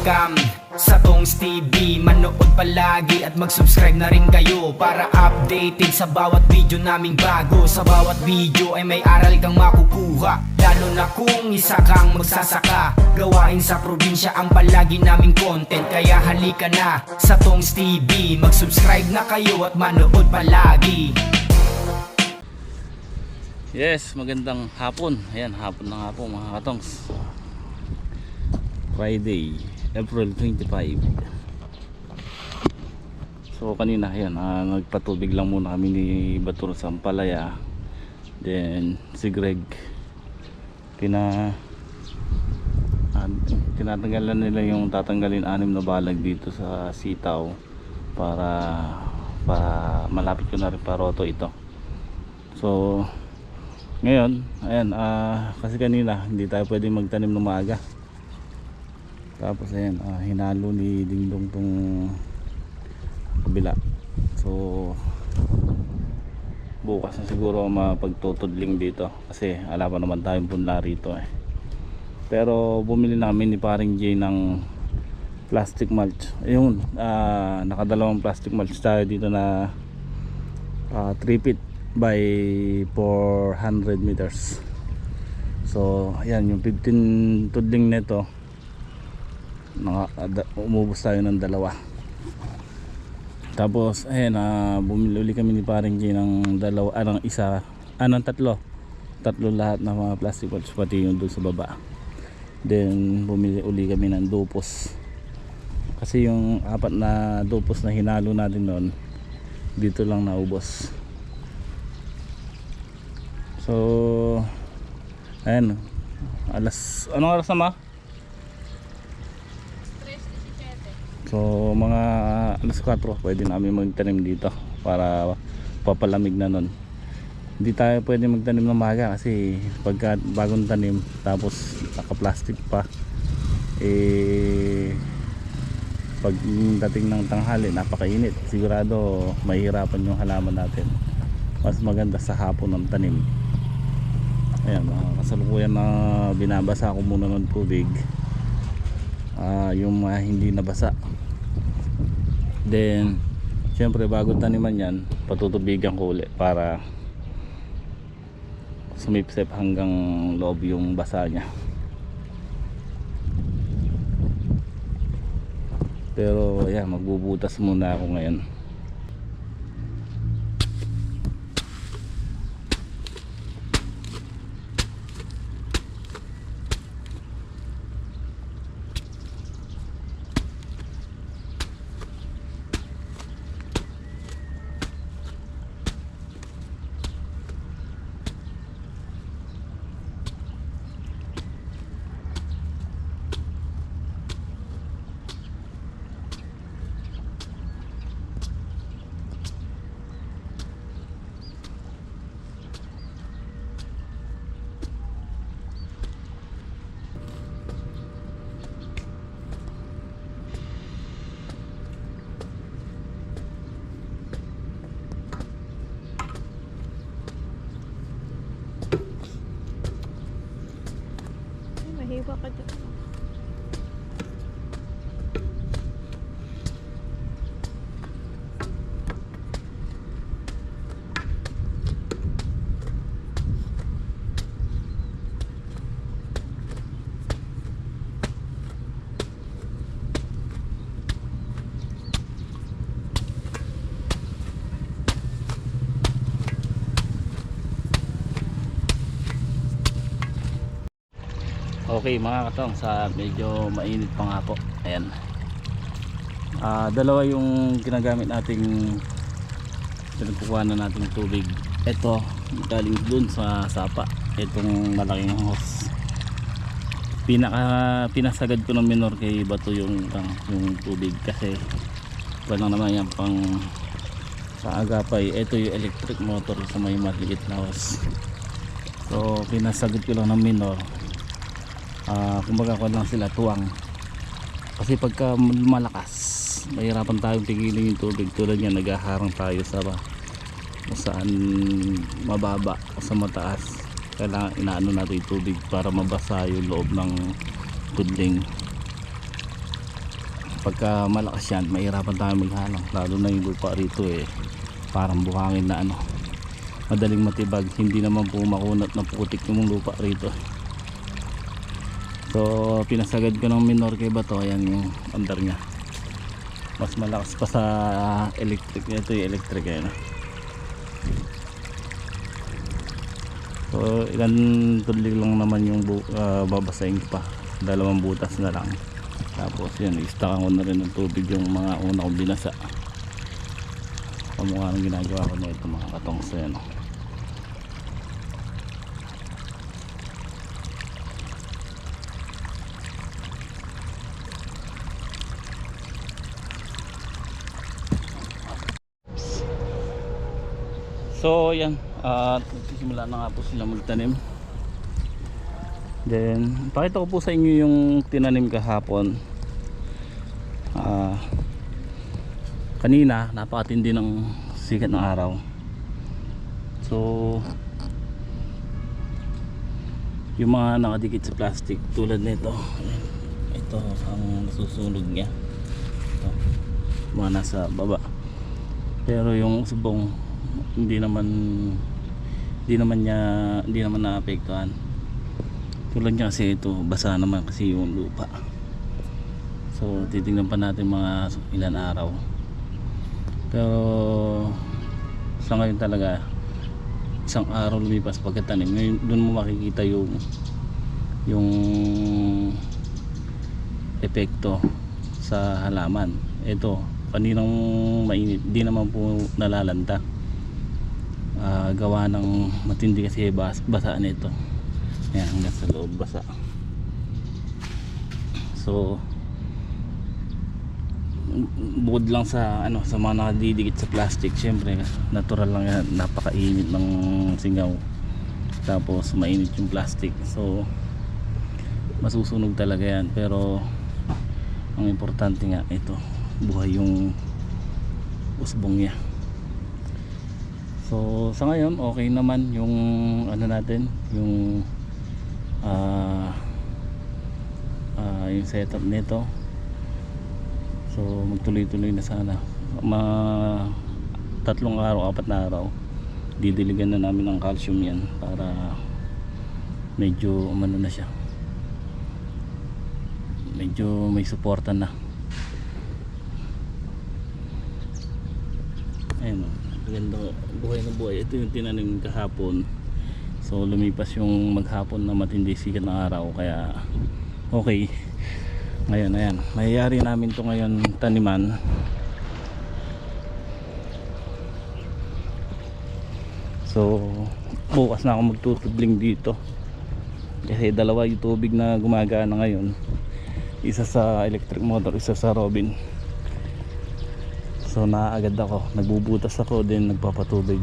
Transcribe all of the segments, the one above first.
welcome sa Tongs TV. Manood palagi at mag-subscribe na rin kayo para updated sa bawat video naming bago. Sa bawat video ay may aral kang makukuha, lalo na kung isa kang magsasaka. Gawain sa probinsya ang palagi naming content, kaya halika na sa Tongs TV. Mag-subscribe na kayo at manood palagi. Yes, magandang hapon. Ayan, hapon na nga po mga katongs. Friday, April 25. So kanina, ayan, nagpatubig lang muna kami ni Batur sa Ampalaya. Then si Greg, tinatanggalan nila yung tatanggalin 6 na balag dito sa sitaw para malapit ko na rin paroto ito. So ngayon, ayan, kasi kanina hindi tayo pwede magtanim ng maaga. Tapos ayan, hinalo ni Dingdong tong kabila. So bukas na siguro mapagtutudling dito kasi ala pa naman tayong punla rito eh. Pero bumili namin ni paring Jay ng plastic mulch. Ayun, nakadalawang plastic mulch tayo dito na 3 feet by 400 meters. So ayan, yung 15 tudling nito umubos tayo ng 2. Tapos ayan, bumili uli kami ni paring G ng 3 lahat ng mga plastic mulch, pati yung doon sa baba. Then bumili uli kami ng dupos kasi yung 4 na dupos na hinalo natin noon dito lang naubos. So ayan, anong oras na ma? 3:17. So mga alas 4 pwede namin magtanim dito para papalamig na nun. Hindi tayo pwede magtanim ng maga kasi pagka bagong tanim tapos naka-plastic pa, pag dating ng tanghali napakainit, sigurado mahihirapan yung halaman natin. Mas maganda sa hapon ng tanim. Ayan, kasalukuyan na binabasa ko muna ng tubig, yung hindi nabasa. Then syempre bago taniman yan, patutubigan ko ulit para sumipsip hanggang loob yung basa nya. Pero ayan, magbubutas muna ako ngayon. Mahiwa ka dyan. Okay mga katong, sa medyo mainit pa nga po. Ayan, dalawa yung ginagamit nating pinagkukuha na nating tubig. Ito galing dun sa sapa, itong malaking hose. Pinasagad ko ng minor kay Bato yung tubig kasi walang naman yan pang sa agapay. Ito yung electric motor sa may maliit na hose. So pinasagad ko lang ng minor. Kumbaga ko lang sila tuwang kasi pagka malakas mahirapan tayong tigilin yung tubig. Tulad yan, naghaharang tayo sa kung saan mababa o sa mataas. Kailangan inaano natin yung tubig para mabasa yung loob ng tudling. pagka malakas yan mahirapan tayo maghanang, lalo na yung lupa rito parang buhangin na madaling matibag, hindi naman po makunat na putik yung lupa rito. So pinasagad ko ng Minorque bato, ayan yung under nya, mas malakas pa sa electric. Ito yung electric so ilan tulig lang naman yung babasahin pa, 2 butas na lang. Tapos yun, istakan ko na rin ng tubig yung mga una kong binasa. Kamukha ng ginagawa ko na ito mga katongs. Ayan. So yan, simula na nga po sila magtanim. Then pakita ko po sa inyo yung tinanim kahapon. Kanina napakatindi ng sikat ng araw. So yung mga nakadikit sa plastic tulad nito, ito ang nasusunog niya, ito, mga nasa baba. Pero yung subong hindi naman naapektuhan. Tulad niya kasi ito, basa naman kasi yung lupa. So titingnan pa natin mga ilan araw. Pero sa ngayon talaga, isang araw lumipas pagkatanim. Ngayon doon mo makikita yung epekto sa halaman. Ito, kaninang mainit, di naman po nalalanta. Gawa ng matindi kasi basa nito. Ayan, hanggang sa loob basa. So bukod lang sa sa mga nakadidikit sa plastic, syempre natural lang yan, napakainit ng singaw, tapos mainit yung plastic, so masusunog talaga yan. Pero ang importante nga, ito, buhay yung usbong niya. So sa ngayon okay naman yung natin, yung yung setup nito. So magtuloy-tuloy na sana, 3 araw, 4 na araw didiligan na namin ng calcium yan para medyo na siya, medyo may suporta na. Ayun, ganda, buhay na buhay. Ito yung tinanim kahapon. So lumipas yung maghapon na matindi sikat ng araw, kaya okay. Ngayon, ayan, mayayari namin to ngayon taniman. So bukas na ako magtutubling dito kasi 2 yung tubig na gumagana ngayon, isa sa electric motor, isa sa Robin. So naaagad ako, nagbubutas ako, din nagpapatubig.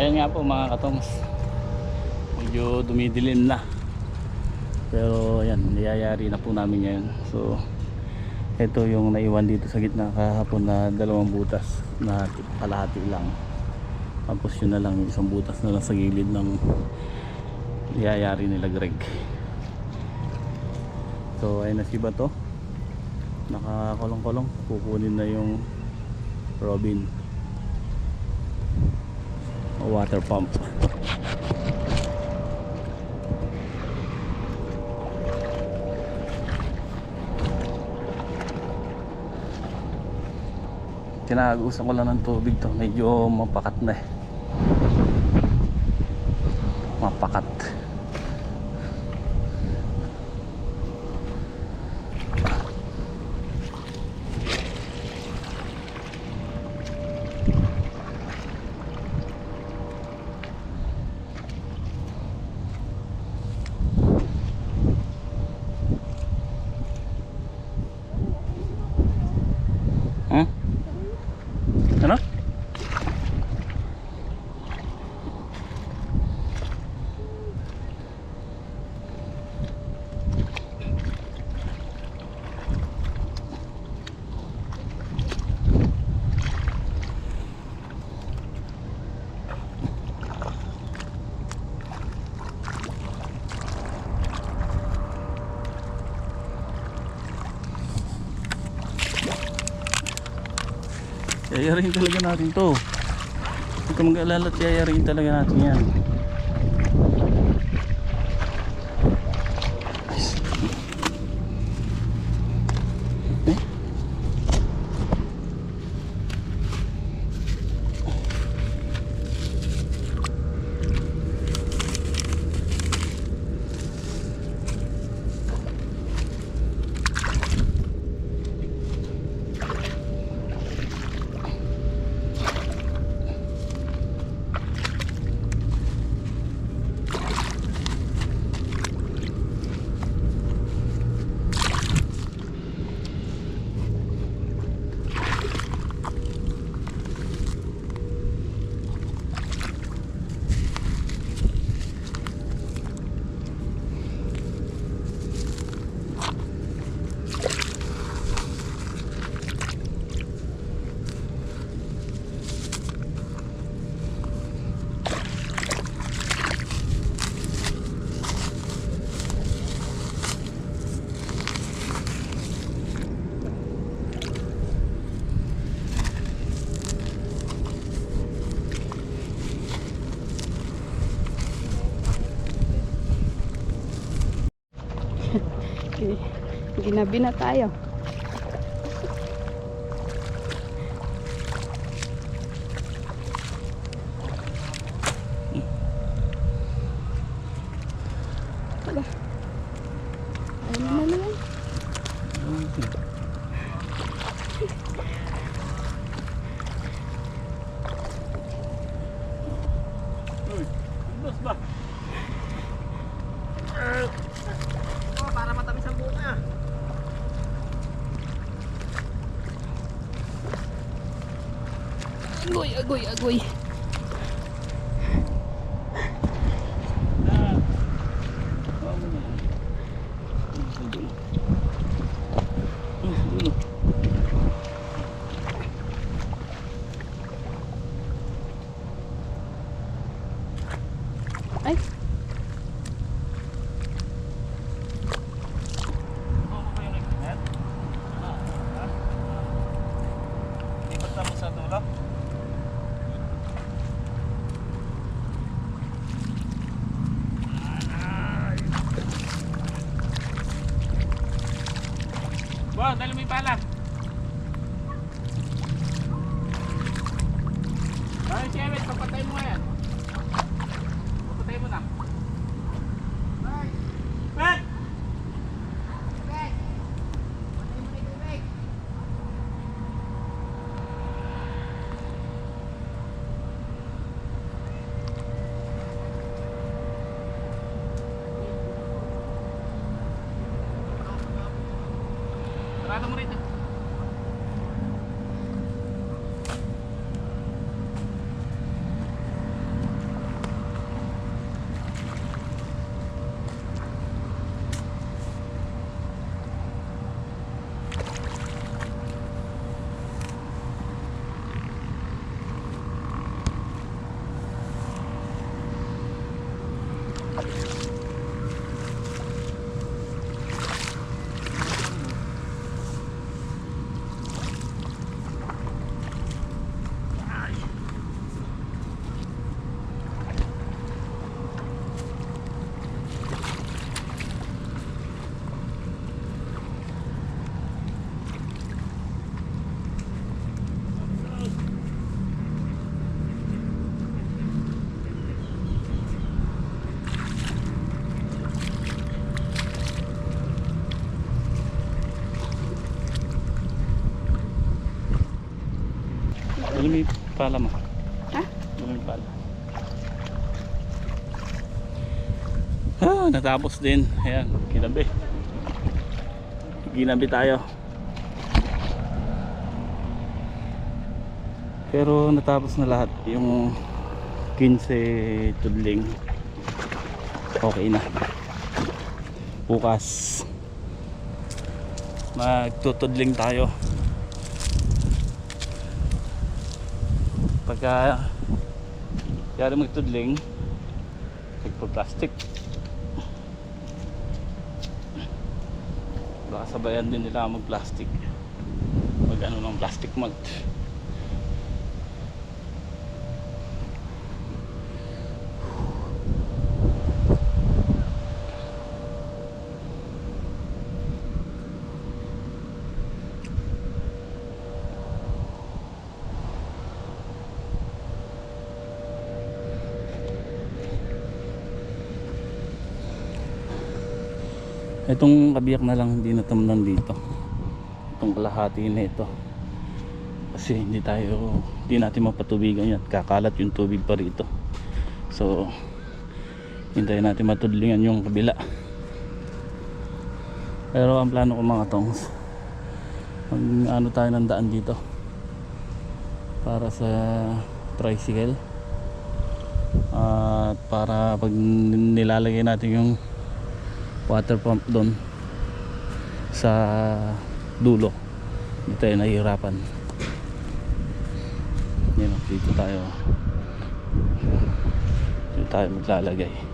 Ayan nga po mga katoms, medyo dumidilim na, pero ayan, niyayari na po namin ngayon. So ito yung naiwan dito sa gitna kahapon na 2 butas na kalahati lang, tapos yun na lang, yung isang butas na lang sa gilid ng niyayari nila Greg. So ayun na si Bato, nakakulong-kulong, kukunin na yung Robin water pump. Tinagusan ko lang ng tubig to, medyo mapakat na eh, mapakat. Ano? Yayarin talaga natin to. Huwag ka mag-alala at yayarin talaga natin yan. Eh? Ginabi na tayo. Wala. Ayun na naman. Bus ba? Para matamis ang bunga. Agoy, agoy, agoy. Ay. Sa dulo. Wow, dali mo yung pala. Ay, Chewet, papatay mo nga yan. Papatay mo na. Bet! Sarado mo rito. Ano may pala mo? Ha? Ano may pala? Natapos din. Ayan, ginabi. Ginabi tayo. Pero natapos na lahat. Yung 15 tudling. Okay na. Bukas magtutudling tayo. Pagka kaya magtudling, nagpa-plastic. Baka sabayan din nila mag-plastic. Mag-ano ng plastic malt. Itong kabiyak na lang hindi natamnan dito. Itong kalahati na ito. Kasi hindi natin mapatubigan yan. Kakalat yung tubig pa rito. So hintayin natin matudlingan yung kabila. Pero ang plano ko mga tongs, ano tayo ng daan dito para sa tricycle. At para pag nilalagay natin yung water pump doon sa dulo, hindi tayo nahihirapan. Yan, dito tayo maglalagay.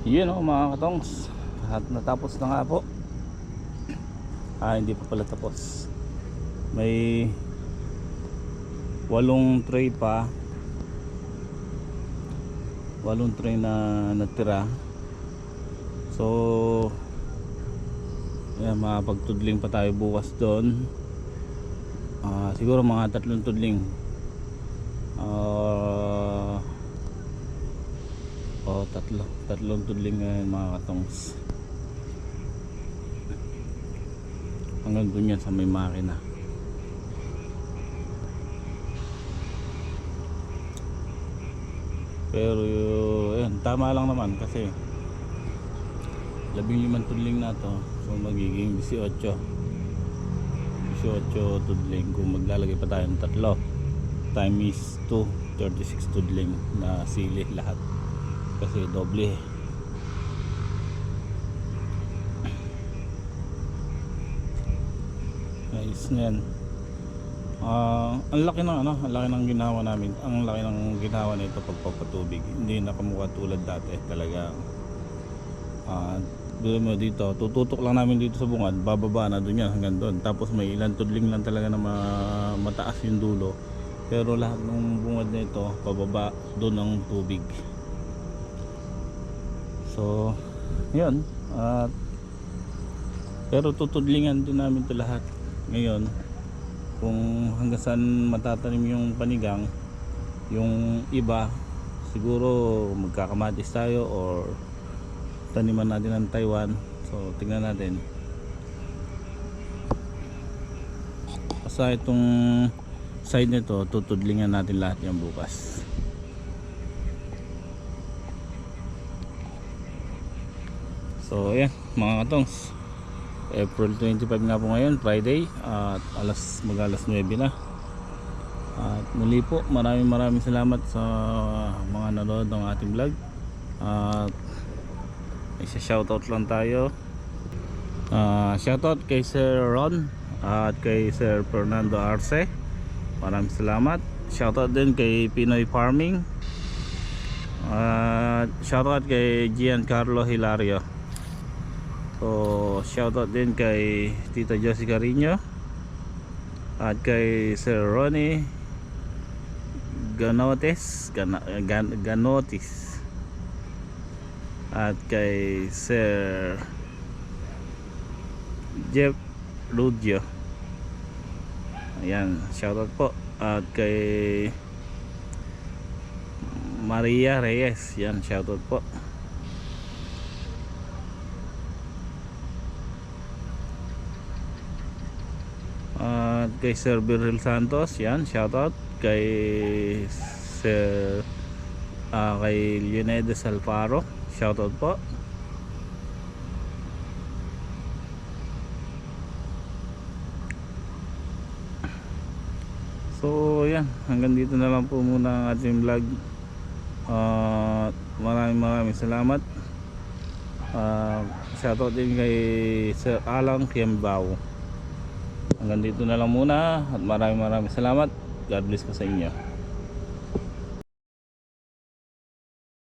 Yun o mga katongs, at natapos na nga po. Hindi pa pala tapos. May 8 tray pa, 8 tray na natira. So yan, makapagtudling pa tayo bukas doon. Siguro mga 3 tudling. Tatlong tudling ngayon mga katongs. Hanggang dun yan sa may makina. Pero yun, tama lang naman kasi 15 tudling na to. So magiging 18 tudling kung maglalagay pa tayo ng 3 time is 2, 36 tudling na sili lahat. Kasi doble. Ayos na yan. Ang laki ng ginawa namin. Ang laki ng ginawa nito pagpapatubig. Hindi nakamukha tulad dati talaga. Doon mo dito, tututok lang namin dito sa bungad, bababa na doon yan hanggang doon. Tapos may ilang tudling lang talaga na mataas yung dulo. Pero lahat ng bungad na ito, pababa doon ang tubig. So yun, pero tutudlingan din namin ito lahat ngayon. Kung hanggang saan matatanim yung panigang, yung iba siguro magkakamatis tayo or taniman natin ng Taiwan. So tingnan natin. Basta itong side nito, tutudlingan natin lahat yan bukas. So ayan mga katongs, April 25 nga po ngayon, Friday, at mag alas 9 na. At muli po, maraming salamat sa mga nanonood ng ating vlog. At isa shoutout lang tayo. Shoutout kay Sir Ron at kay Sir Fernando Arce. Maraming salamat. Shoutout din kay Pinoy Farming. At shoutout kay Giancarlo Hilario. So shoutout din kay Tita Josie Carino at kay Sir Ronnie Ganotis at kay Sir Jeff Ludio. Ayan, shoutout po. At kay Maria Reyes, yan, shoutout po. At kay Sir Birril Santos, yan, shoutout. Kay Sir kay Leonidas Alfaro, shoutout po. So yan, hanggang dito na lang po muna ang ating vlog. Maraming salamat. Shoutout din kay Sir Alang Kiembao. Hanggang dito na lang muna at maraming salamat. God bless po sa inyo.